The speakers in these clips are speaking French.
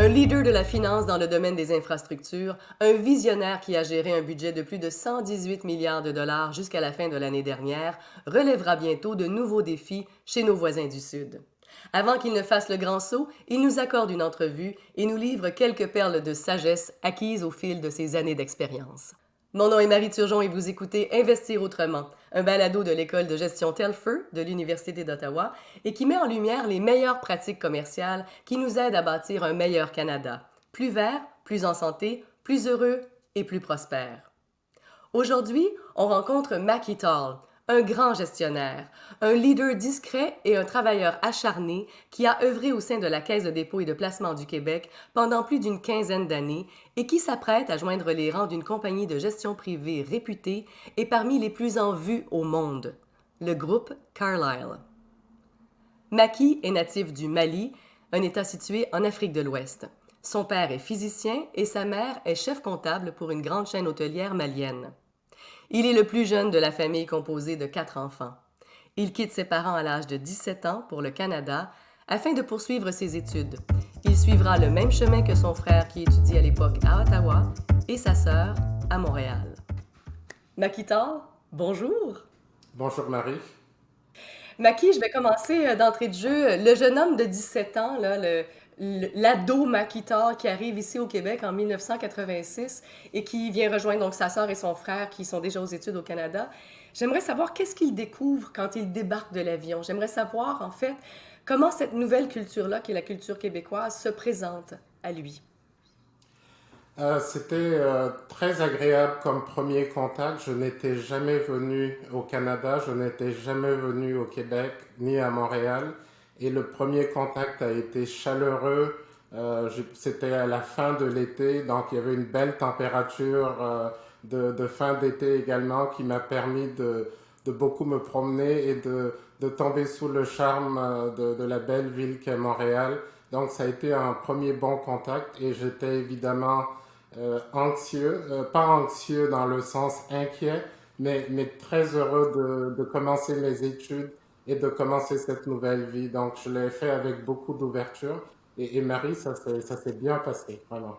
leader de la finance dans le domaine des infrastructures, un visionnaire qui a géré un budget de plus de 118 milliards de dollars jusqu'à la fin de l'année dernière, relèvera bientôt de nouveaux défis chez nos voisins du Sud. Avant qu'il ne fasse le grand saut, il nous accorde une entrevue et nous livre quelques perles de sagesse acquises au fil de ses années d'expérience. Mon nom est Marie Turgeon et vous écoutez Investir autrement, un balado de l'école de gestion Telfer de l'Université d'Ottawa et qui met en lumière les meilleures pratiques commerciales qui nous aident à bâtir un meilleur Canada, plus vert, plus en santé, plus heureux et plus prospère. Aujourd'hui, on rencontre Mackie Tall, un grand gestionnaire, un leader discret et un travailleur acharné qui a œuvré au sein de la Caisse de dépôt et de placement du Québec pendant plus d'une quinzaine d'années et qui s'apprête à joindre les rangs d'une compagnie de gestion privée réputée et parmi les plus en vue au monde, le groupe Carlyle. Mackie est natif du Mali, un État situé en Afrique de l'Ouest. Son père est physicien et sa mère est chef comptable pour une grande chaîne hôtelière malienne. Il est le plus jeune de la famille composée de 4 enfants. Il quitte ses parents à l'âge de 17 ans pour le Canada afin de poursuivre ses études. Il suivra le même chemin que son frère qui étudie à l'époque à Ottawa et sa sœur à Montréal. Mackie Tall, bonjour! Bonjour Marie. Mackie, je vais commencer d'entrée de jeu. Le jeune homme de 17 ans, là, l'ado Mackie Tall qui arrive ici au Québec en 1986 et qui vient rejoindre donc sa sœur et son frère qui sont déjà aux études au Canada. J'aimerais savoir qu'est-ce qu'il découvre quand il débarque de l'avion. J'aimerais savoir en fait comment cette nouvelle culture-là, qui est la culture québécoise, se présente à lui. C'était très agréable comme premier contact. Je n'étais jamais venu au Canada, je n'étais jamais venu au Québec ni à Montréal. Et le premier contact a été chaleureux. C'était à la fin de l'été, donc il y avait une belle température de fin d'été également qui m'a permis de beaucoup me promener et de tomber sous le charme de la belle ville qu'est Montréal. Donc ça a été un premier bon contact et j'étais évidemment anxieux, pas anxieux dans le sens inquiet, mais très heureux de commencer mes études et de commencer cette nouvelle vie. Donc, je l'ai fait avec beaucoup d'ouverture. Et Marie, ça s'est bien passé, vraiment.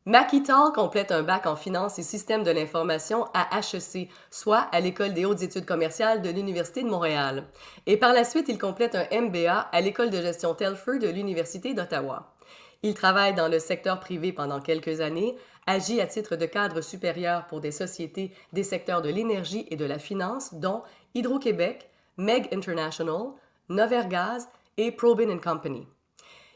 Mackie Tall complète un bac en finance et système de l'information à HEC, soit à l'École des hautes études commerciales de l'Université de Montréal. Et par la suite, il complète un MBA à l'École de gestion Telfer de l'Université d'Ottawa. Il travaille dans le secteur privé pendant quelques années, agit à titre de cadre supérieur pour des sociétés des secteurs de l'énergie et de la finance, dont Hydro-Québec, MEG International, Novergaz et Probin Company.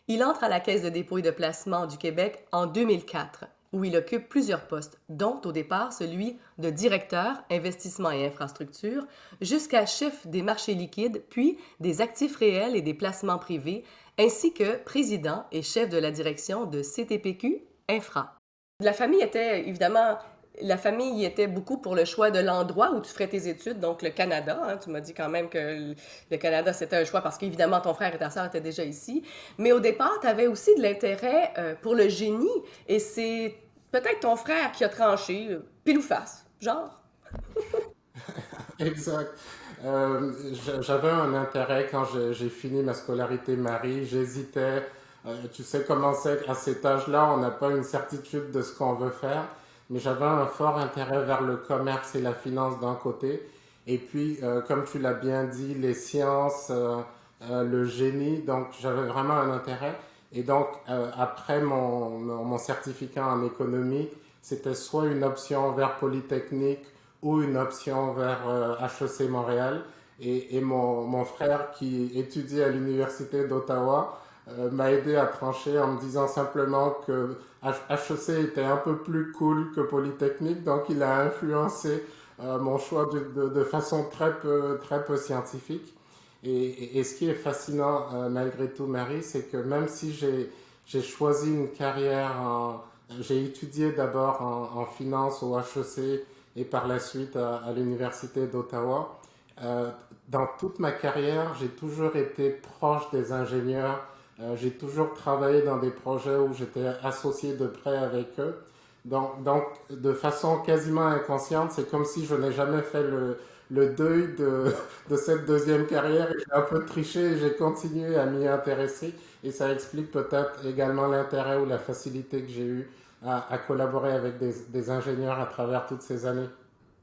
Il entre à la Caisse de dépôt et de placement du Québec en 2004, où il occupe plusieurs postes, dont au départ celui de directeur investissement et infrastructure, jusqu'à chef des marchés liquides, puis des actifs réels et des placements privés, ainsi que président et chef de la direction de CTPQ Infra. La famille y était beaucoup pour le choix de l'endroit où tu ferais tes études, donc le Canada. Hein. Tu m'as dit quand même que le Canada, c'était un choix parce qu'évidemment, ton frère et ta sœur étaient déjà ici. Mais au départ, tu avais aussi de l'intérêt pour le génie et c'est peut-être ton frère qui a tranché, pile ou face, genre. Exact. J'avais un intérêt quand j'ai fini ma scolarité Marie. J'hésitais. Tu sais comment c'est, à cet âge-là, on n'a pas une certitude de ce qu'on veut faire. Mais j'avais un fort intérêt vers le commerce et la finance d'un côté. Et puis, comme tu l'as bien dit, les sciences, le génie. Donc, j'avais vraiment un intérêt. Et donc, après mon certificat en économie, c'était soit une option vers Polytechnique ou une option vers HEC Montréal. Et mon frère qui étudie à l'Université d'Ottawa m'a aidé à trancher en me disant simplement que HEC était un peu plus cool que Polytechnique, donc il a influencé mon choix de façon très peu scientifique. Et ce qui est fascinant malgré tout, Marie, c'est que même si j'ai choisi une carrière j'ai étudié d'abord en finance au HEC et par la suite à l'Université d'Ottawa. Euh, dans toute ma carrière, j'ai toujours été proche des ingénieurs. J'ai toujours travaillé dans des projets où j'étais associé de près avec eux. Donc, de façon quasiment inconsciente, c'est comme si je n'ai jamais fait le deuil de cette deuxième carrière. J'ai un peu triché et j'ai continué à m'y intéresser. et ça explique peut-être également l'intérêt ou la facilité que j'ai eue à collaborer avec des ingénieurs à travers toutes ces années.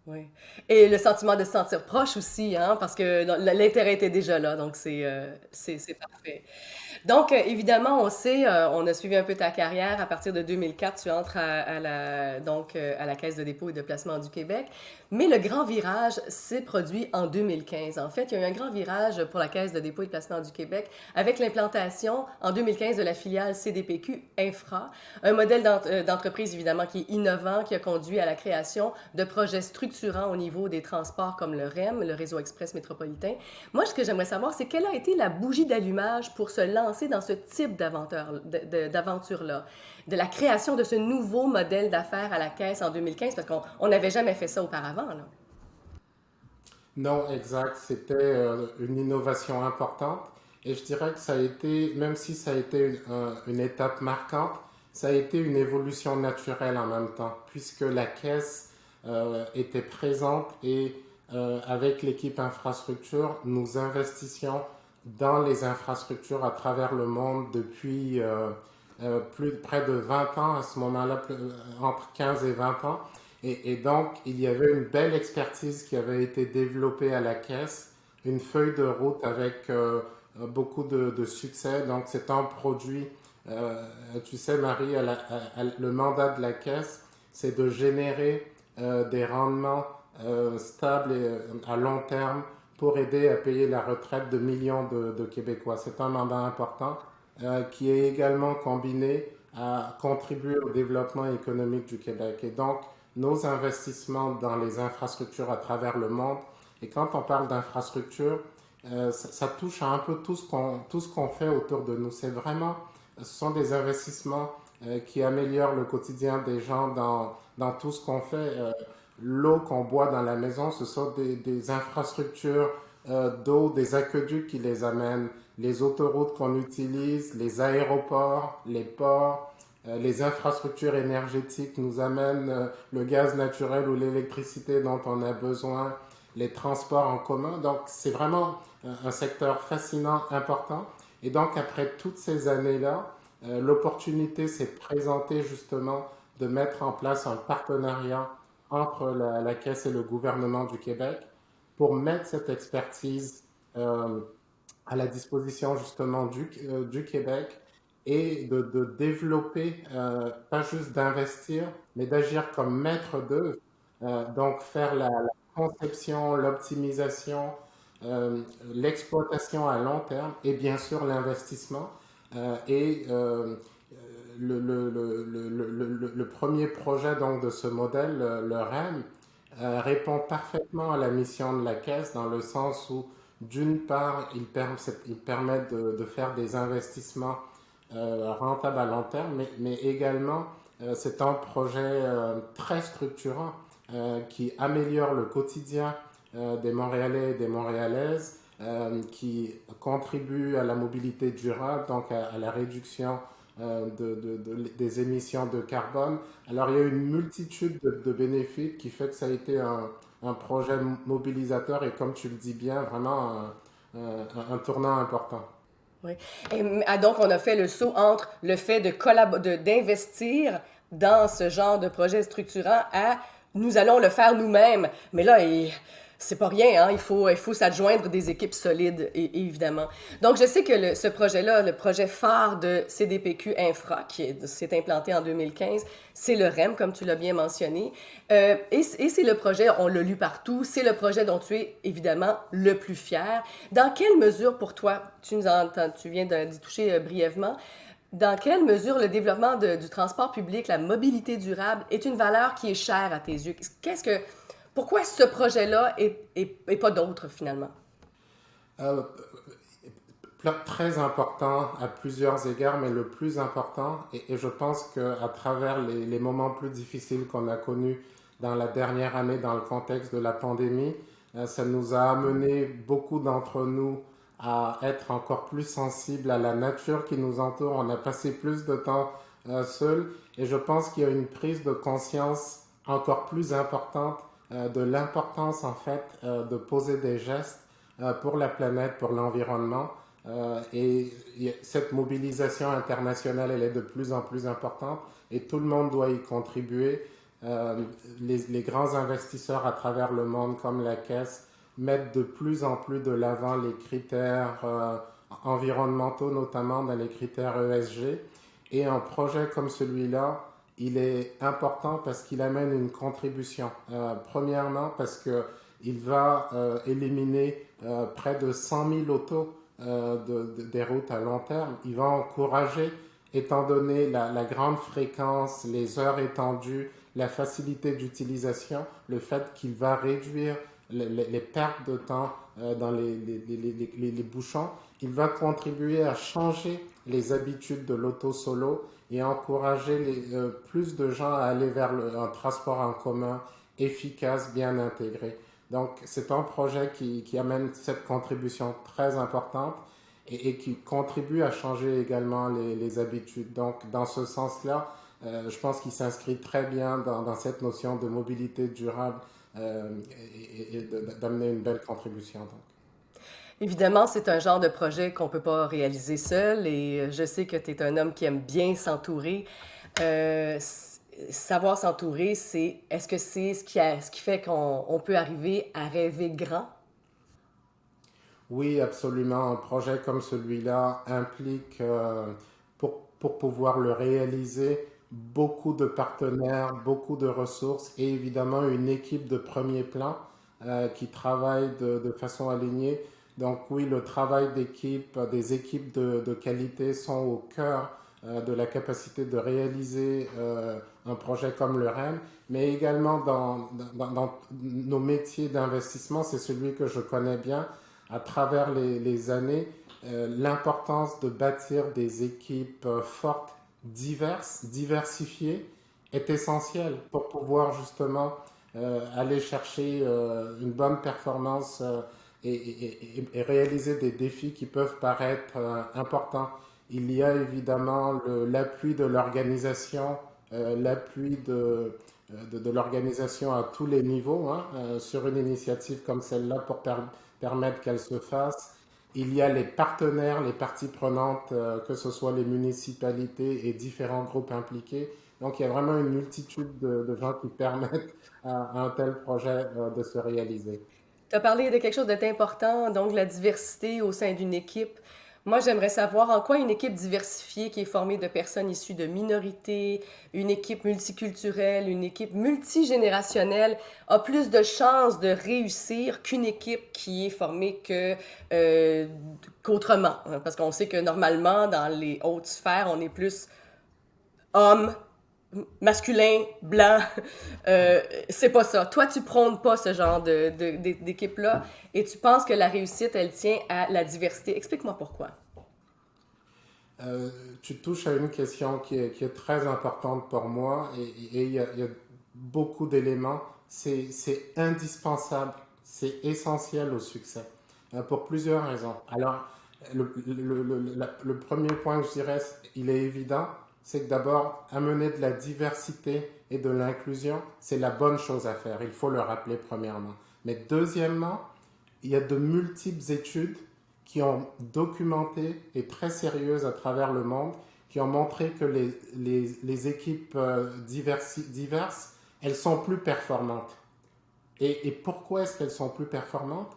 Oui. Et le sentiment de se sentir proche aussi, hein, parce que l'intérêt était déjà là, donc c'est parfait. Donc, évidemment, on sait, on a suivi un peu ta carrière. À partir de 2004, tu entres à la Caisse de dépôt et de placement du Québec. Mais le grand virage s'est produit en 2015. En fait, il y a eu un grand virage pour la Caisse de dépôt et de placement du Québec avec l'implantation en 2015 de la filiale CDPQ Infra, un modèle d'entreprise évidemment qui est innovant, qui a conduit à la création de projets structurants au niveau des transports comme le REM, le Réseau Express métropolitain. Moi, ce que j'aimerais savoir, c'est quelle a été la bougie d'allumage pour se lancer dans ce type d'aventure-là, de la création de ce nouveau modèle d'affaires à la Caisse en 2015, parce qu'on n'avait jamais fait ça auparavant, là. Non, exact. C'était une innovation importante. Et je dirais que ça a été, même si ça a été une étape marquante, ça a été une évolution naturelle en même temps, puisque la caisse était présente et avec l'équipe infrastructure, nous investissions dans les infrastructures à travers le monde depuis près de 20 ans, à ce moment-là, entre 15 et 20 ans. Et donc, il y avait une belle expertise qui avait été développée à la caisse, une feuille de route avec beaucoup de succès. Donc, c'est un produit, tu sais, Marie, le mandat de la caisse, c'est de générer des rendements stables et à long terme pour aider à payer la retraite de millions de Québécois. C'est un mandat important qui est également combiné à contribuer au développement économique du Québec. Et donc, nos investissements dans les infrastructures à travers le monde, et quand on parle d'infrastructures, ça touche à un peu tout ce qu'on fait autour de nous. C'est vraiment, ce sont des investissements qui améliorent le quotidien des gens dans tout ce qu'on fait. L'eau qu'on boit dans la maison, ce sont des infrastructures d'eau, des aqueducs qui les amènent, les autoroutes qu'on utilise, les aéroports, les ports, les infrastructures énergétiques nous amènent le gaz naturel ou l'électricité dont on a besoin, les transports en commun. Donc c'est vraiment un secteur fascinant, important. Et donc après toutes ces années-là, l'opportunité s'est présentée justement de mettre en place un partenariat entre la Caisse et le gouvernement du Québec pour mettre cette expertise à la disposition justement du Québec et de développer, pas juste d'investir, mais d'agir comme maître d'œuvre, donc faire la conception, l'optimisation, l'exploitation à long terme et bien sûr l'investissement. Et le premier projet donc, de ce modèle, le REM, répond parfaitement à la mission de la Caisse dans le sens où, d'une part, il permet de faire des investissements rentables à long terme, mais également, c'est un projet très structurant qui améliore le quotidien des Montréalais et des Montréalaises, qui contribue à la mobilité durable, donc à la réduction des émissions de carbone. Alors il y a une multitude de bénéfices qui fait que ça a été un projet mobilisateur et comme tu le dis bien, vraiment un tournant important. Oui. Donc, on a fait le saut entre le fait d'investir dans ce genre de projet structurant à nous allons le faire nous-mêmes. Mais là, c'est pas rien, hein? Il faut s'adjoindre des équipes solides, évidemment. Donc, je sais que ce projet-là, le projet phare de CDPQ Infra, s'est implanté en 2015, c'est le REM, comme tu l'as bien mentionné. Et c'est le projet, on l'a lu partout, c'est le projet dont tu es évidemment le plus fier. Dans quelle mesure, pour toi, tu viens d'y toucher brièvement, dans quelle mesure le développement du transport public, la mobilité durable, est une valeur qui est chère à tes yeux? Pourquoi ce projet-là et pas d'autres, finalement? Euh, Très important à plusieurs égards, mais le plus important, et je pense qu'à travers les moments plus difficiles qu'on a connus dans la dernière année dans le contexte de la pandémie, ça nous a amené beaucoup d'entre nous à être encore plus sensibles à la nature qui nous entoure. On a passé plus de temps seuls et je pense qu'il y a une prise de conscience encore plus importante de l'importance en fait de poser des gestes pour la planète, pour l'environnement. Cette mobilisation internationale, elle est de plus en plus importante et tout le monde doit y contribuer. Les grands investisseurs à travers le monde, comme la Caisse, mettent de plus en plus de l'avant les critères environnementaux, notamment dans les critères ESG. Et un projet comme celui-là, il est important parce qu'il amène une contribution. Premièrement, parce qu'il va éliminer près de 100 000 autos des routes à long terme. Il va encourager, étant donné la grande fréquence, les heures étendues, la facilité d'utilisation, le fait qu'il va réduire les pertes de temps dans les bouchons, il va contribuer à changer les habitudes de l'auto solo et encourager plus de gens à aller vers un transport en commun efficace, bien intégré. Donc, c'est un projet qui amène cette contribution très importante et qui contribue à changer également les habitudes. Donc, dans ce sens-là, je pense qu'il s'inscrit très bien dans cette notion de mobilité durable et d'amener une belle contribution. Donc. Évidemment, c'est un genre de projet qu'on ne peut pas réaliser seul et je sais que tu es un homme qui aime bien s'entourer. Savoir s'entourer, est-ce que c'est ce qui fait qu'on peut arriver à rêver grand? Oui, absolument. Un projet comme celui-là implique, pour pouvoir le réaliser, beaucoup de partenaires, beaucoup de ressources et évidemment une équipe de premier plan qui travaille de façon alignée. Donc oui, le travail d'équipe, des équipes de qualité sont au cœur de la capacité de réaliser un projet comme le REM, mais également dans nos métiers d'investissement, c'est celui que je connais bien à travers les années, l'importance de bâtir des équipes fortes, diverses, diversifiées, est essentielle pour pouvoir justement aller chercher une bonne performance et réaliser des défis qui peuvent paraître importants. Il y a évidemment l'appui de l'organisation, l'appui de l'organisation à tous les niveaux hein, sur une initiative comme celle-là pour permettre qu'elle se fasse. Il y a les partenaires, les parties prenantes, que ce soit les municipalités et différents groupes impliqués. Donc il y a vraiment une multitude de gens qui permettent à un tel projet de se réaliser. Tu as parlé de quelque chose d'important, donc la diversité au sein d'une équipe. Moi, j'aimerais savoir en quoi une équipe diversifiée qui est formée de personnes issues de minorités, une équipe multiculturelle, une équipe multigénérationnelle a plus de chances de réussir qu'une équipe qui est formée qu'autrement. Parce qu'on sait que normalement, dans les hautes sphères, on est plus hommes, masculin, blanc. C'est pas ça. Toi, tu prônes pas ce genre d'équipe-là et tu penses que la réussite, elle tient à la diversité. Explique-moi pourquoi. Tu touches à une question qui est très importante pour moi et il y a beaucoup d'éléments. C'est indispensable, c'est essentiel au succès pour plusieurs raisons. Alors, le premier point que je dirais, il est évident, c'est que d'abord, amener de la diversité et de l'inclusion, c'est la bonne chose à faire. Il faut le rappeler premièrement. Mais deuxièmement, il y a de multiples études qui ont documenté et très sérieuses à travers le monde, qui ont montré que les équipes diverses, elles sont plus performantes. Et pourquoi est-ce qu'elles sont plus performantes?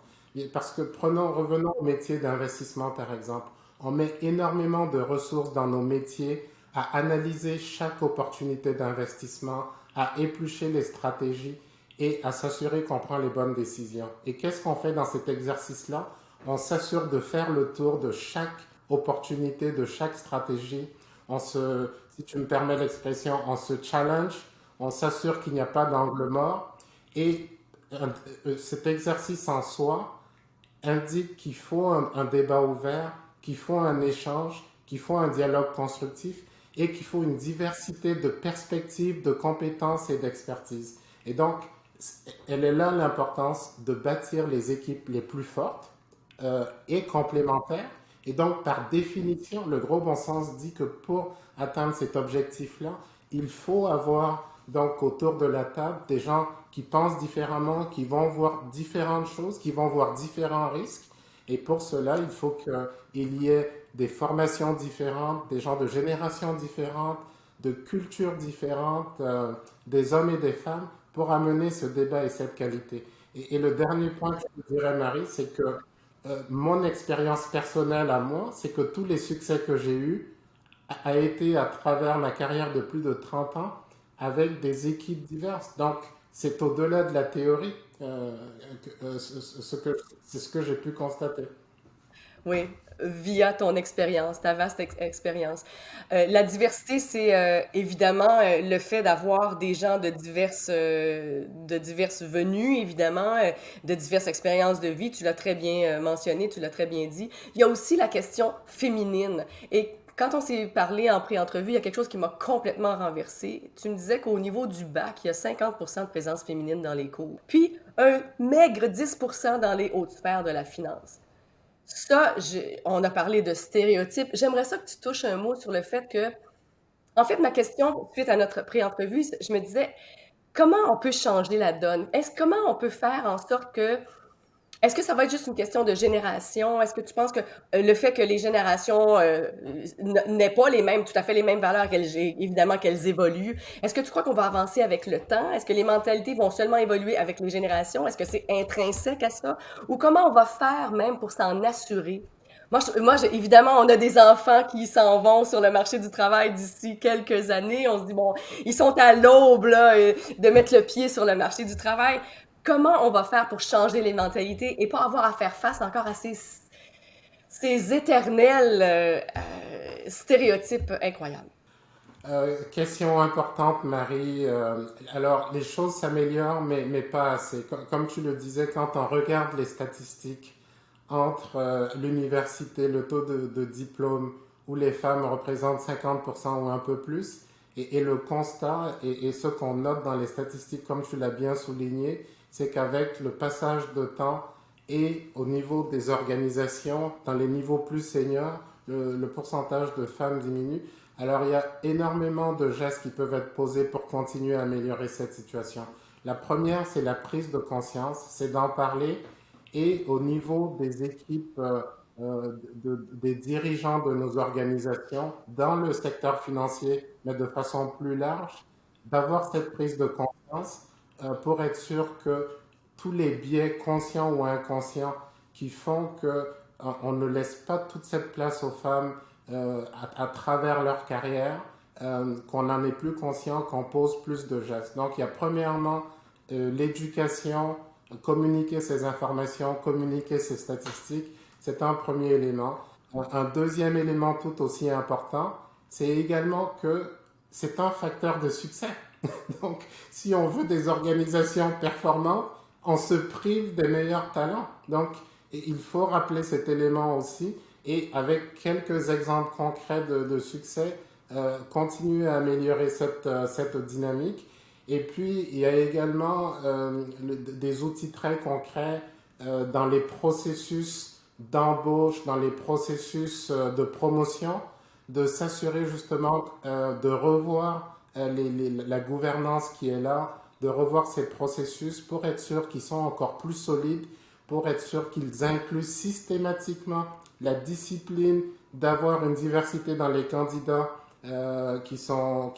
Parce que revenons au métier d'investissement par exemple. On met énormément de ressources dans nos métiers à analyser chaque opportunité d'investissement, à éplucher les stratégies et à s'assurer qu'on prend les bonnes décisions. Et qu'est-ce qu'on fait dans cet exercice-là? On s'assure de faire le tour de chaque opportunité, de chaque stratégie. Si tu me permets l'expression, on se challenge, on s'assure qu'il n'y a pas d'angle mort. Et cet exercice en soi indique qu'il faut un débat ouvert, qu'il faut un échange, qu'il faut un dialogue constructif et qu'il faut une diversité de perspectives, de compétences et d'expertise. Et donc, elle est là l'importance de bâtir les équipes les plus fortes et complémentaires. Et donc, par définition, le gros bon sens dit que pour atteindre cet objectif-là, il faut avoir donc autour de la table des gens qui pensent différemment, qui vont voir différentes choses, qui vont voir différents risques Et pour cela, il faut qu'il y ait des formations différentes, des gens de générations différentes, de cultures différentes, des hommes et des femmes, pour amener ce débat et cette qualité. Et le dernier point que je te dirais, Marie, c'est que mon expérience personnelle à moi, c'est que tous les succès que j'ai eus a été à travers ma carrière de plus de 30 ans avec des équipes diverses. Donc, c'est au-delà de la théorie, c'est ce que j'ai pu constater. Oui, via ton expérience, ta vaste expérience. La diversité, c'est évidemment le fait d'avoir des gens de diverses venues, évidemment, de diverses expériences de vie. Tu l'as très bien mentionné, tu l'as très bien dit. Il y a aussi la question féminine. Et quand on s'est parlé en pré-entrevue, il y a quelque chose qui m'a complètement renversé. Tu me disais qu'au niveau du bac, il y a 50% de présence féminine dans les cours. Puis un maigre 10% dans les hautes sphères de la finance. Ça, on a parlé de stéréotypes. J'aimerais ça que tu touches un mot sur le fait que, en fait, ma question, suite à notre pré-entrevue, je me disais, comment on peut changer la donne? Comment on peut faire en sorte que, est-ce que ça va être juste une question de génération? Est-ce que tu penses que le fait que les générations n'aient pas tout à fait les mêmes valeurs, évidemment qu'elles évoluent, est-ce que tu crois qu'on va avancer avec le temps? Est-ce que les mentalités vont seulement évoluer avec les générations? Est-ce que c'est intrinsèque à ça? Ou comment on va faire même pour s'en assurer? Évidemment, on a des enfants qui s'en vont sur le marché du travail d'ici quelques années. On se dit, bon, ils sont à l'aube, là, de mettre le pied sur le marché du travail. Comment on va faire pour changer les mentalités et pas avoir à faire face encore à ces éternels stéréotypes incroyables? Question importante, Marie. Alors, les choses s'améliorent, mais pas assez. Comme tu le disais, quand on regarde les statistiques entre l'université, le taux de diplôme, où les femmes représentent 50% ou un peu plus, et le constat, et ce qu'on note dans les statistiques, comme tu l'as bien souligné, c'est qu'avec le passage de temps et au niveau des organisations, dans les niveaux plus seniors, le pourcentage de femmes diminue. Alors, il y a énormément de gestes qui peuvent être posés pour continuer à améliorer cette situation. La première, c'est la prise de conscience, c'est d'en parler et au niveau des équipes, des dirigeants de nos organisations, dans le secteur financier, mais de façon plus large, d'avoir cette prise de conscience pour être sûr que tous les biais conscients ou inconscients qui font que on ne laisse pas toute cette place aux femmes à travers leur carrière, qu'on n'en est plus conscient, qu'on pose plus de gestes. Donc il y a premièrement l'éducation, communiquer ces informations, communiquer ces statistiques, c'est un premier élément. Un deuxième élément tout aussi important, c'est également que c'est un facteur de succès. Donc, si on veut des organisations performantes, on se prive des meilleurs talents. Donc, il faut rappeler cet élément aussi et avec quelques exemples concrets de succès, continuer à améliorer cette dynamique. Et puis, il y a également des outils très concrets dans les processus d'embauche, dans les processus de promotion, de s'assurer justement de revoir la gouvernance qui est là, de revoir ces processus pour être sûr qu'ils sont encore plus solides, pour être sûr qu'ils incluent systématiquement la discipline d'avoir une diversité dans les candidats qui sont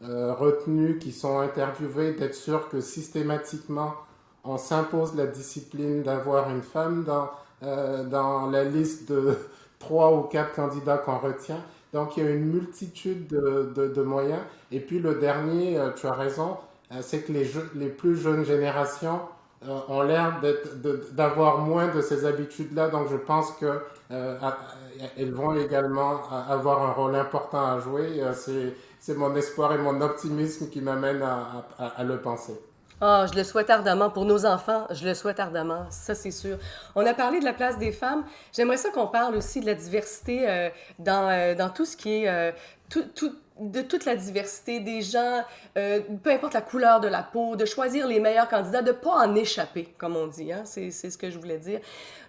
retenus, qui sont interviewés, d'être sûr que systématiquement on s'impose la discipline d'avoir une femme dans la liste de 3 ou 4 candidats qu'on retient. Donc il y a une multitude de moyens. Et puis le dernier, tu as raison, c'est que les plus jeunes générations ont l'air d'avoir moins de ces habitudes-là. Donc je pense qu'elles vont également avoir un rôle important à jouer. C'est mon espoir et mon optimisme qui m'amènent à le penser. Ah, je le souhaite ardemment pour nos enfants, je le souhaite ardemment, ça c'est sûr. On a parlé de la place des femmes. J'aimerais ça qu'on parle aussi de la diversité dans tout ce qui est de toute la diversité des gens, peu importe la couleur de la peau, de choisir les meilleurs candidats, de pas en échapper, comme on dit, hein, c'est ce que je voulais dire.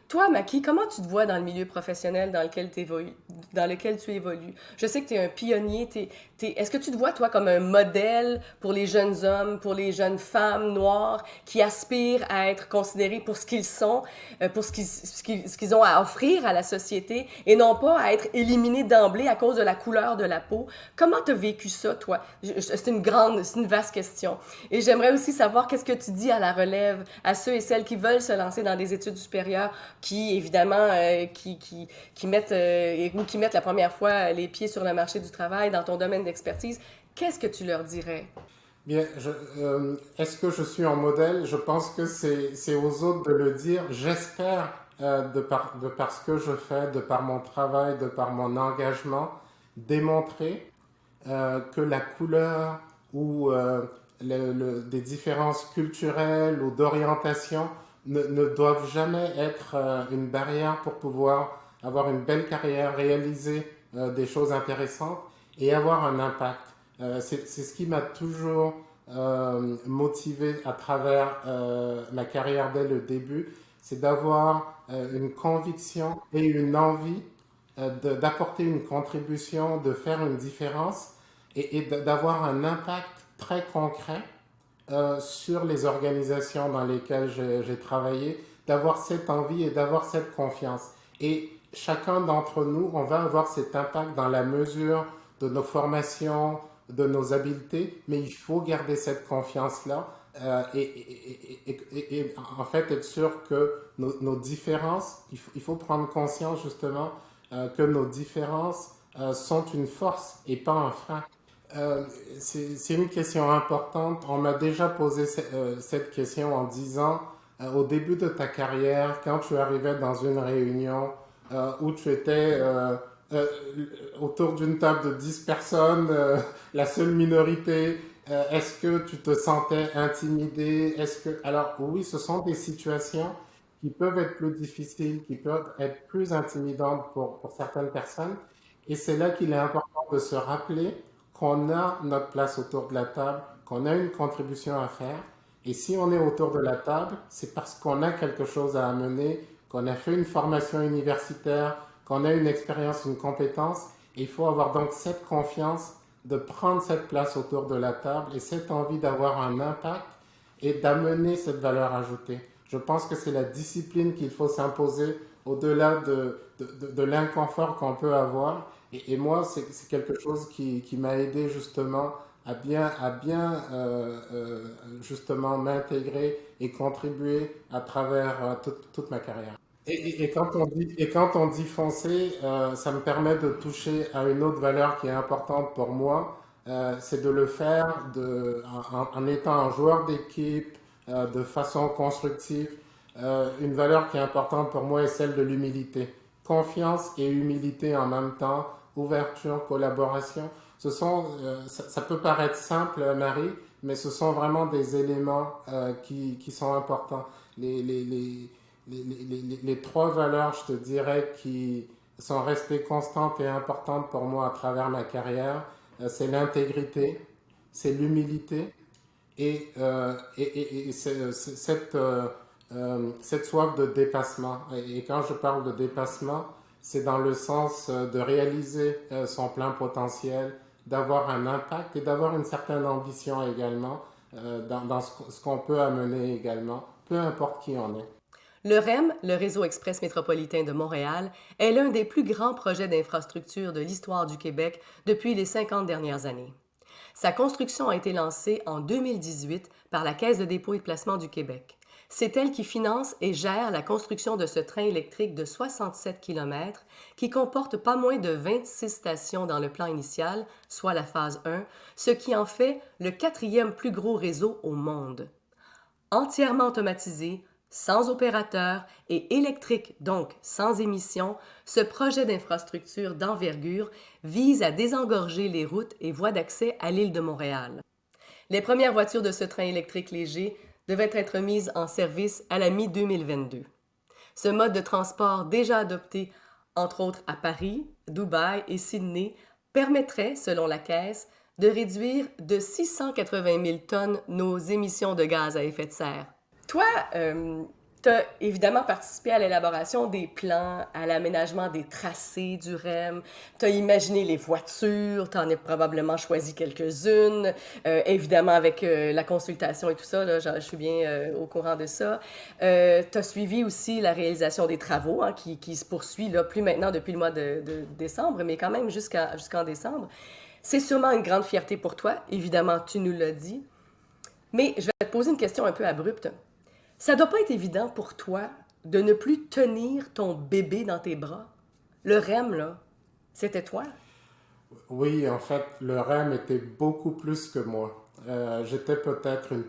Toi, Maki, comment tu te vois dans le milieu professionnel dans lequel tu évolues? Je sais que tu es un pionnier. Est-ce que tu te vois, toi, comme un modèle pour les jeunes hommes, pour les jeunes femmes noires qui aspirent à être considérés pour ce qu'ils sont, pour ce qu'ils ont à offrir à la société et non pas à être éliminés d'emblée à cause de la couleur de la peau? Comment tu as vécu ça, toi? C'est une vaste question. Et j'aimerais aussi savoir qu'est-ce que tu dis à la relève, à ceux et celles qui veulent se lancer dans des études supérieures, qui évidemment qui mettent ou qui mettent la première fois les pieds sur le marché du travail dans ton domaine d'expertise. Qu'est-ce que tu leur dirais? Bien, est-ce que je suis en modèle? Je pense que c'est aux autres de le dire. J'espère, de par ce que je fais, de par mon travail, de par mon engagement, démontrer que la couleur ou des différences culturelles ou d'orientation ne doivent jamais être une barrière pour pouvoir avoir une belle carrière, réaliser des choses intéressantes et avoir un impact. C'est ce qui m'a toujours motivé à travers ma carrière dès le début, c'est d'avoir une conviction et une envie d'apporter une contribution, de faire une différence et d'avoir un impact très concret sur les organisations dans lesquelles j'ai travaillé, d'avoir cette envie et d'avoir cette confiance. Et chacun d'entre nous, on va avoir cet impact dans la mesure de nos formations, de nos habiletés, mais il faut garder cette confiance-là et en fait être sûr que nos différences, il faut prendre conscience justement que nos différences sont une force et pas un frein. C'est une question importante. On m'a déjà posé cette question en disant, au début de ta carrière, quand tu arrivais dans une réunion où tu étais euh, autour d'une table de 10 personnes, la seule minorité, est-ce que tu te sentais intimidé? Alors oui, ce sont des situations qui peuvent être plus difficiles, qui peuvent être plus intimidantes pour certaines personnes. Et c'est là qu'il est important de se rappeler qu'on a notre place autour de la table, qu'on a une contribution à faire. Et si on est autour de la table, c'est parce qu'on a quelque chose à amener, qu'on a fait une formation universitaire, qu'on a une expérience, une compétence. Et il faut avoir donc cette confiance de prendre cette place autour de la table et cette envie d'avoir un impact et d'amener cette valeur ajoutée. Je pense que c'est la discipline qu'il faut s'imposer au-delà de l'inconfort qu'on peut avoir. Et moi, c'est quelque chose qui m'a aidé justement à bien justement m'intégrer et contribuer à travers toute ma carrière. Et quand on dit foncer, ça me permet de toucher à une autre valeur qui est importante pour moi, c'est de le faire en étant un joueur d'équipe, de façon constructive. Une valeur qui est importante pour moi est celle de l'humilité. Confiance et humilité en même temps, ouverture, collaboration. Ça peut paraître simple, Marie, mais ce sont vraiment des éléments qui sont importants. Les, les, les, les trois valeurs, je te dirais, qui sont restées constantes et importantes pour moi à travers ma carrière, c'est l'intégrité, c'est l'humilité et cette soif de dépassement. Et quand je parle de dépassement, c'est dans le sens de réaliser son plein potentiel, d'avoir un impact et d'avoir une certaine ambition également dans ce qu'on peut amener également, peu importe qui on est. Le REM, le Réseau express métropolitain de Montréal, est l'un des plus grands projets d'infrastructure de l'histoire du Québec depuis les 50 dernières années. Sa construction a été lancée en 2018 par la Caisse de dépôt et de placement du Québec. C'est elle qui finance et gère la construction de ce train électrique de 67 km qui comporte pas moins de 26 stations dans le plan initial, soit la phase 1, ce qui en fait le quatrième plus gros réseau au monde. Entièrement automatisé, sans opérateur et électrique, donc sans émissions, ce projet d'infrastructure d'envergure vise à désengorger les routes et voies d'accès à l'île de Montréal. Les premières voitures de ce train électrique léger devaient être mises en service à la mi-2022. Ce mode de transport déjà adopté, entre autres à Paris, Dubaï et Sydney, permettrait, selon la Caisse, de réduire de 680 000 tonnes nos émissions de gaz à effet de serre. Toi, Tu as évidemment participé à l'élaboration des plans, à l'aménagement des tracés du REM. Tu as imaginé les voitures, tu en as probablement choisi quelques-unes. Évidemment, avec la consultation et tout ça, là, je suis bien au courant de ça. Tu as suivi aussi la réalisation des travaux, hein, qui se poursuit, là, plus maintenant depuis le mois de décembre, mais quand même jusqu'en décembre. C'est sûrement une grande fierté pour toi. Évidemment, tu nous l'as dit. Mais je vais te poser une question un peu abrupte. Ça doit pas être évident pour toi de ne plus tenir ton bébé dans tes bras. Le REM, là, c'était toi. Oui, en fait, le REM était beaucoup plus que moi. J'étais peut-être une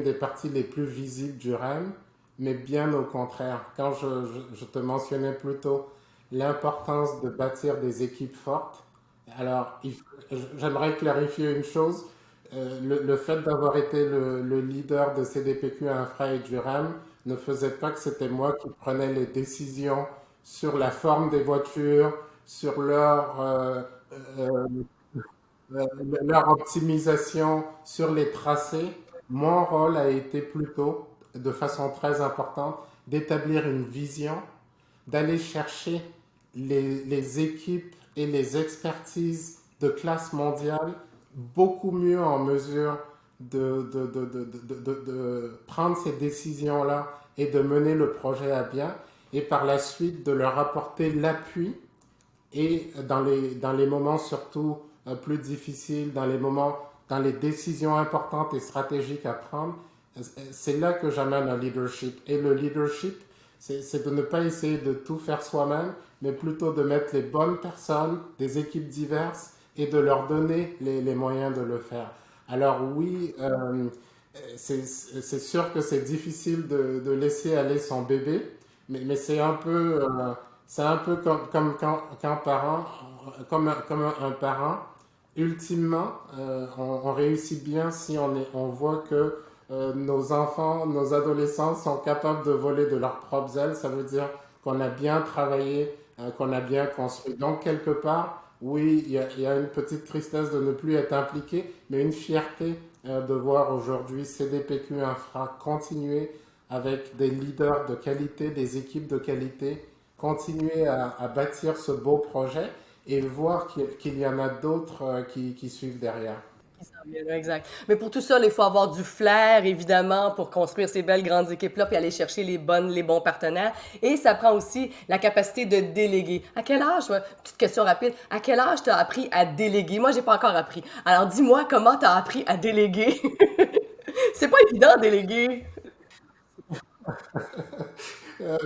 des parties les plus visibles du REM, mais bien au contraire. Quand je te mentionnais plus tôt l'importance de bâtir des équipes fortes, alors j'aimerais clarifier une chose. Le fait d'avoir été le leader de CDPQ Infra et du REM ne faisait pas que c'était moi qui prenais les décisions sur la forme des voitures, sur euh, euh, leur optimisation, sur les tracés. Mon rôle a été plutôt, de façon très importante, d'établir une vision, d'aller chercher les équipes et les expertises de classe mondiale beaucoup mieux en mesure de prendre ces décisions-là et de mener le projet à bien, et par la suite de leur apporter l'appui et dans les moments surtout plus difficiles, dans les décisions importantes et stratégiques à prendre, c'est là que j'amène un leadership. Et le leadership, c'est de ne pas essayer de tout faire soi-même, mais plutôt de mettre les bonnes personnes, des équipes diverses, et de leur donner les moyens de le faire. Alors oui, c'est sûr que c'est difficile de laisser aller son bébé, mais c'est un peu qu'un parent, comme un parent. Ultimement, on réussit bien si on voit que nos enfants, nos adolescents sont capables de voler de leurs propres ailes. Ça veut dire qu'on a bien travaillé, qu'on a bien construit. Donc, quelque part, oui, il y a une petite tristesse de ne plus être impliqué, mais une fierté de voir aujourd'hui CDPQ Infra continuer avec des leaders de qualité, des équipes de qualité, continuer à bâtir ce beau projet et voir qu'il y en a d'autres qui suivent derrière. Qui s'en vient, exact. Mais pour tout ça, il faut avoir du flair, évidemment, pour construire ces belles grandes équipes-là, puis aller chercher les bons partenaires. Et ça prend aussi la capacité de déléguer. À quel âge, petite question rapide, à quel âge tu as appris à déléguer? Moi, j'ai pas encore appris. Alors, dis-moi comment tu as appris à déléguer. C'est pas évident, déléguer.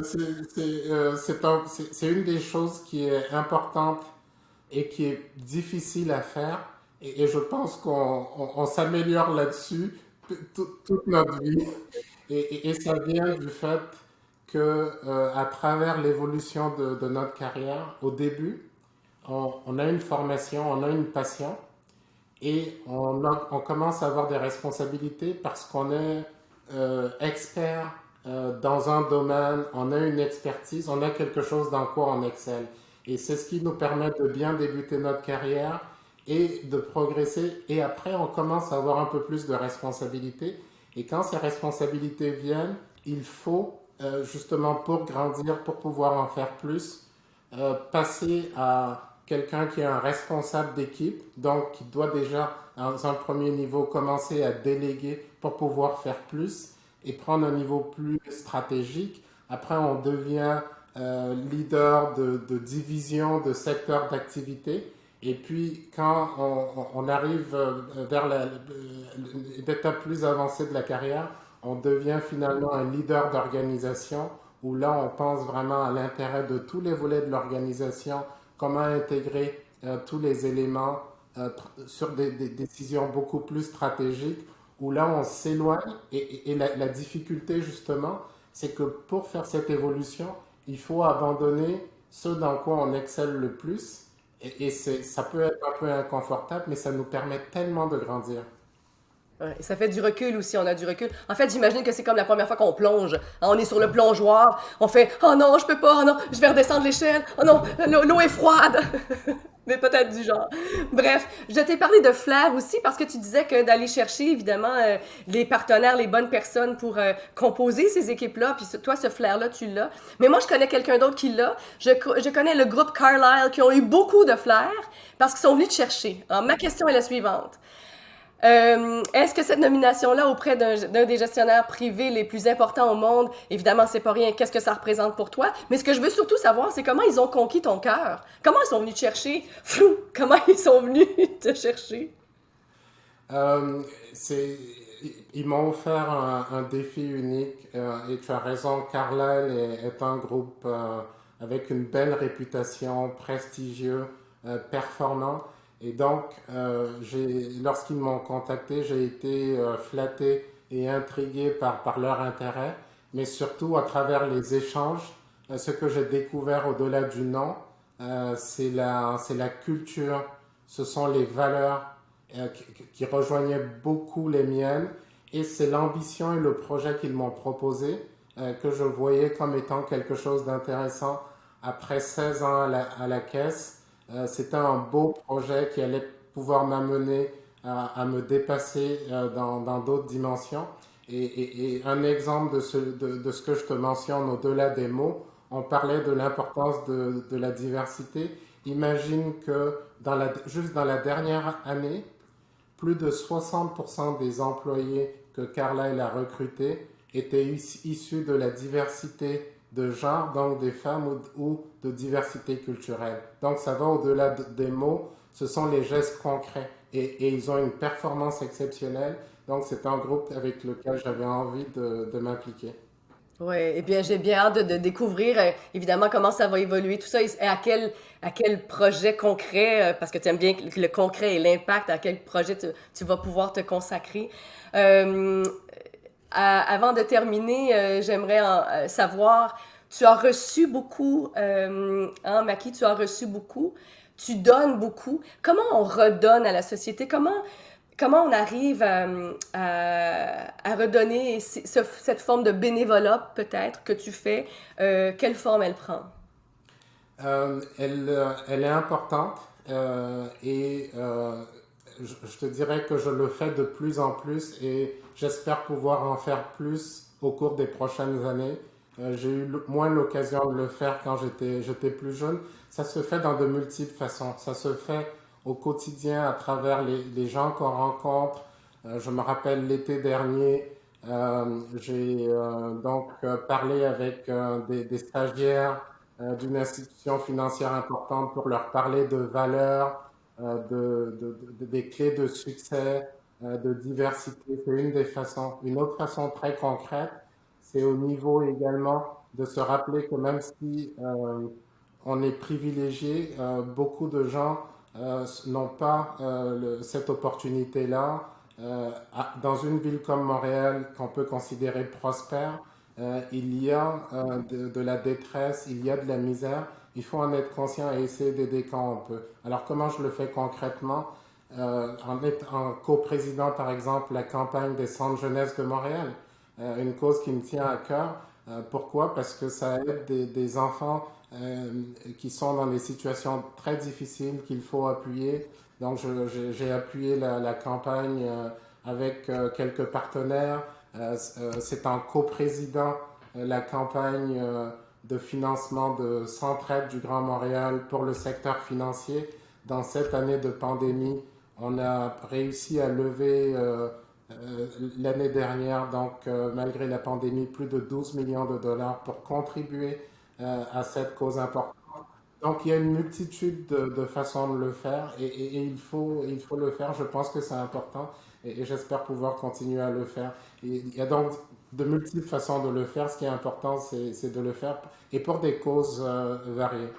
C'est une des choses qui est importante et qui est difficile à faire. Et je pense on s'améliore là-dessus toute notre vie. Et ça vient du fait que à travers l'évolution de notre carrière, au début, on a une formation, on a une passion et on commence à avoir des responsabilités parce qu'on est expert dans un domaine, on a une expertise, on a quelque chose dans quoi on excelle. Et c'est ce qui nous permet de bien débuter notre carrière et de progresser. Et après, on commence à avoir un peu plus de responsabilités. Et quand ces responsabilités viennent, il faut justement pour grandir, pour pouvoir en faire plus, passer à quelqu'un qui est un responsable d'équipe, donc qui doit déjà, dans un premier niveau, commencer à déléguer pour pouvoir faire plus et prendre un niveau plus stratégique. Après, on devient leader de division, de secteur d'activité. Et puis, quand on arrive vers l'étape plus avancée de la carrière, on devient finalement un leader d'organisation où là, on pense vraiment à l'intérêt de tous les volets de l'organisation, comment intégrer tous les éléments sur des décisions beaucoup plus stratégiques, où là, on s'éloigne. Et la difficulté, justement, c'est que pour faire cette évolution, il faut abandonner ce dans quoi on excelle le plus. Ça peut être un peu inconfortable, mais ça nous permet tellement de grandir. Ouais, et ça fait du recul aussi, on a du recul. En fait, j'imagine que c'est comme la première fois qu'on plonge. Hein, on est sur le plongeoir, on fait « Oh non, je peux pas, oh non, je vais redescendre l'échelle, oh non, l'eau est froide. » Mais peut-être du genre. Bref, je t'ai parlé de flair aussi parce que tu disais que d'aller chercher évidemment les partenaires, les bonnes personnes pour composer ces équipes-là, puis toi, ce flair-là, tu l'as. Mais moi, je connais quelqu'un d'autre qui l'a. Je connais le groupe Carlyle qui ont eu beaucoup de flair parce qu'ils sont venus te chercher. Alors, ma question est la suivante. Est-ce que cette nomination-là auprès d'un des gestionnaires privés les plus importants au monde, évidemment, c'est pas rien, qu'est-ce que ça représente pour toi? Mais ce que je veux surtout savoir, c'est comment ils ont conquis ton cœur. Comment ils sont venus te chercher? Flou! Comment ils sont venus te chercher? Euh, c'est, Ils m'ont offert un défi unique et tu as raison, Carlyle est un groupe avec une belle réputation, prestigieux, performant. Et donc, lorsqu'ils m'ont contacté, j'ai été flatté et intrigué par leur intérêt, mais surtout à travers les échanges, ce que j'ai découvert au-delà du nom, c'est la culture, ce sont les valeurs qui rejoignaient beaucoup les miennes. Et c'est l'ambition et le projet qu'ils m'ont proposé que je voyais comme étant quelque chose d'intéressant. Après 16 ans à la caisse, c'était un beau projet qui allait pouvoir m'amener à me dépasser dans d'autres dimensions. Et un exemple de ce que je te mentionne au-delà des mots, on parlait de l'importance de la diversité. Imagine que juste dans la dernière année, plus de 60% des employés que Carlyle a recrutés étaient issus de la diversité de genre, donc des femmes ou de diversité culturelle. Donc ça va au-delà des mots, ce sont les gestes concrets et ils ont une performance exceptionnelle. Donc c'est un groupe avec lequel j'avais envie de m'impliquer. Oui, et bien j'ai bien hâte de découvrir évidemment comment ça va évoluer, tout ça, et à quel projet concret, parce que tu aimes bien le concret et l'impact, à quel projet tu vas pouvoir te consacrer. Euh, Avant de terminer, j'aimerais savoir, tu as reçu beaucoup, hein, Maki, tu as reçu beaucoup, tu donnes beaucoup. Comment on redonne à la société? Comment on arrive à redonner cette forme de bénévolat peut-être que tu fais? Quelle forme elle prend? Elle est importante je te dirais que je le fais de plus en plus et j'espère pouvoir en faire plus au cours des prochaines années. J'ai eu moins l'occasion de le faire quand j'étais plus jeune. Ça se fait dans de multiples façons. Ça se fait au quotidien à travers les gens qu'on rencontre. Je me rappelle l'été dernier, j'ai parlé avec des stagiaires d'une institution financière importante pour leur parler de valeurs, des clés de succès, de diversité. C'est une des façons. Une autre façon très concrète, c'est au niveau également de se rappeler que même si on est privilégié, beaucoup de gens n'ont pas cette opportunité-là. Dans une ville comme Montréal, qu'on peut considérer prospère, il y a de la détresse, il y a de la misère. Il faut en être conscient et essayer d'aider quand on peut. Alors comment je le fais concrètement? En coprésident par exemple la campagne des centres jeunesse de Montréal, une cause qui me tient à cœur. Pourquoi? Parce que ça aide des enfants qui sont dans des situations très difficiles qu'il faut appuyer. Donc j'ai appuyé la campagne avec quelques partenaires. C'est en coprésident la campagne de financement de Centraide du Grand Montréal pour le secteur financier. Dans cette année de pandémie, on a réussi à lever l'année dernière, malgré la pandémie, plus de 12 millions de dollars pour contribuer à cette cause importante. Donc il y a une multitude de façons de le faire et il faut le faire. Je pense que c'est important et j'espère pouvoir continuer à le faire. Il y a donc de multiples façons de le faire. Ce qui est important, c'est de le faire et pour des causes variées.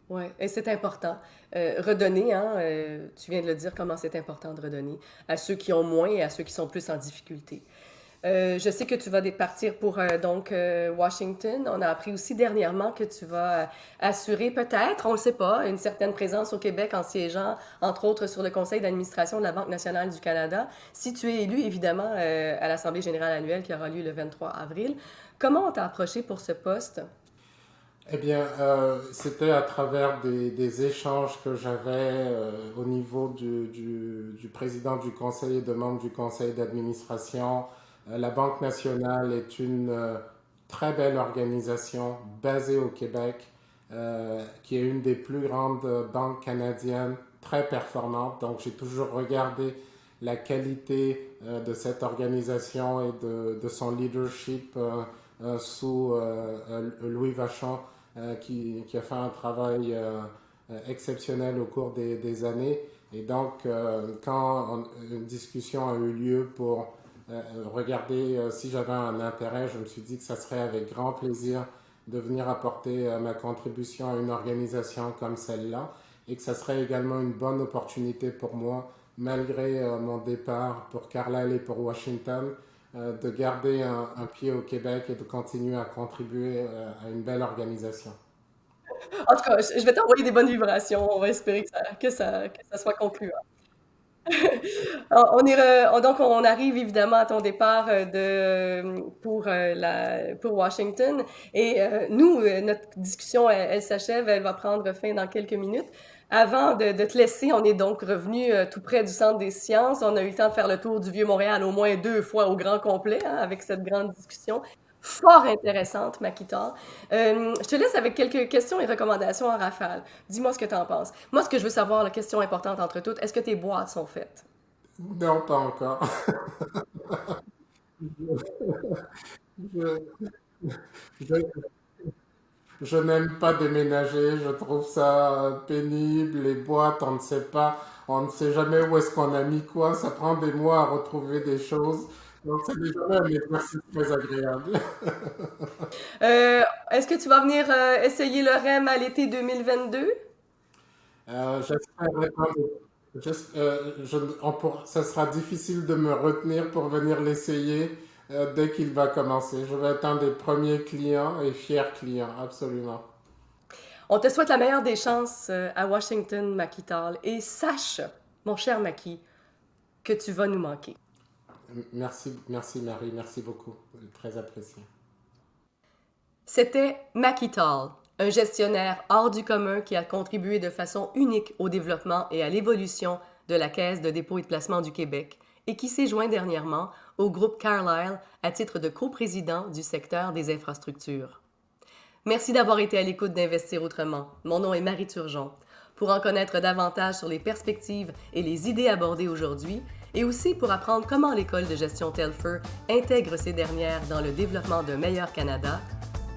Oui, et c'est important. Redonner, hein, tu viens de le dire, comment c'est important de redonner à ceux qui ont moins et à ceux qui sont plus en difficulté. Je sais que tu vas partir pour Washington. On a appris aussi dernièrement que tu vas assurer peut-être, on ne le sait pas, une certaine présence au Québec en siégeant, entre autres, sur le conseil d'administration de la Banque nationale du Canada, si tu es élu, évidemment, à l'Assemblée générale annuelle qui aura lieu le 23 avril. Comment on t'a approché pour ce poste? Eh bien, c'était à travers des échanges que j'avais au niveau du président du conseil et de membres du conseil d'administration. La Banque nationale est une très belle organisation basée au Québec, qui est une des plus grandes banques canadiennes, très performante. Donc, j'ai toujours regardé la qualité de cette organisation et de son leadership sous Louis Vachon, qui a fait un travail exceptionnel au cours des années. Et donc, une discussion a eu lieu pour regarder si j'avais un intérêt, je me suis dit que ça serait avec grand plaisir de venir apporter ma contribution à une organisation comme celle-là et que ça serait également une bonne opportunité pour moi, malgré mon départ pour Carlisle et pour Washington, de garder un pied au Québec et de continuer à contribuer à une belle organisation. En tout cas, je vais t'envoyer des bonnes vibrations. On va espérer que ça soit concluant. Donc, on arrive évidemment à ton départ pour Washington. Et nous, notre discussion, elle s'achève, elle va prendre fin dans quelques minutes. Avant de te laisser, on est donc revenu tout près du Centre des sciences. On a eu le temps de faire le tour du Vieux-Montréal au moins 2 fois au grand complet, hein, avec cette grande discussion. Fort intéressante, Makita. Je te laisse avec quelques questions et recommandations en rafale. Dis-moi ce que tu en penses. Moi, ce que je veux savoir, la question importante entre toutes, est-ce que tes boîtes sont faites? Non, pas encore. Je, je- je n'aime pas déménager, je trouve ça pénible, les boîtes, on ne sait pas, on ne sait jamais où est-ce qu'on a mis quoi, ça prend des mois à retrouver des choses, donc c'est déjà un exercice très agréable. Euh, Est-ce que tu vas venir essayer le REM à l'été 2022? J'espère répondre. Ça sera difficile de me retenir pour venir l'essayer dès qu'il va commencer. Je vais être un des premiers clients et fiers clients, absolument. On te souhaite la meilleure des chances à Washington, Makita. Et sache, mon cher Maki, que tu vas nous manquer. Merci, merci Marie, merci beaucoup. Très apprécié. C'était Makita, un gestionnaire hors du commun qui a contribué de façon unique au développement et à l'évolution de la Caisse de dépôt et de placement du Québec et qui s'est joint dernièrement au groupe Carlyle à titre de coprésident du secteur des infrastructures. Merci d'avoir été à l'écoute d'Investir autrement. Mon nom est Marie Turgeon. Pour en connaître davantage sur les perspectives et les idées abordées aujourd'hui, et aussi pour apprendre comment l'école de gestion Telfer intègre ces dernières dans le développement d'un meilleur Canada,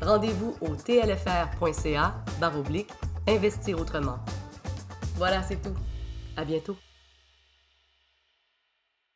rendez-vous au tlfr.ca/investir autrement. Voilà, c'est tout. À bientôt.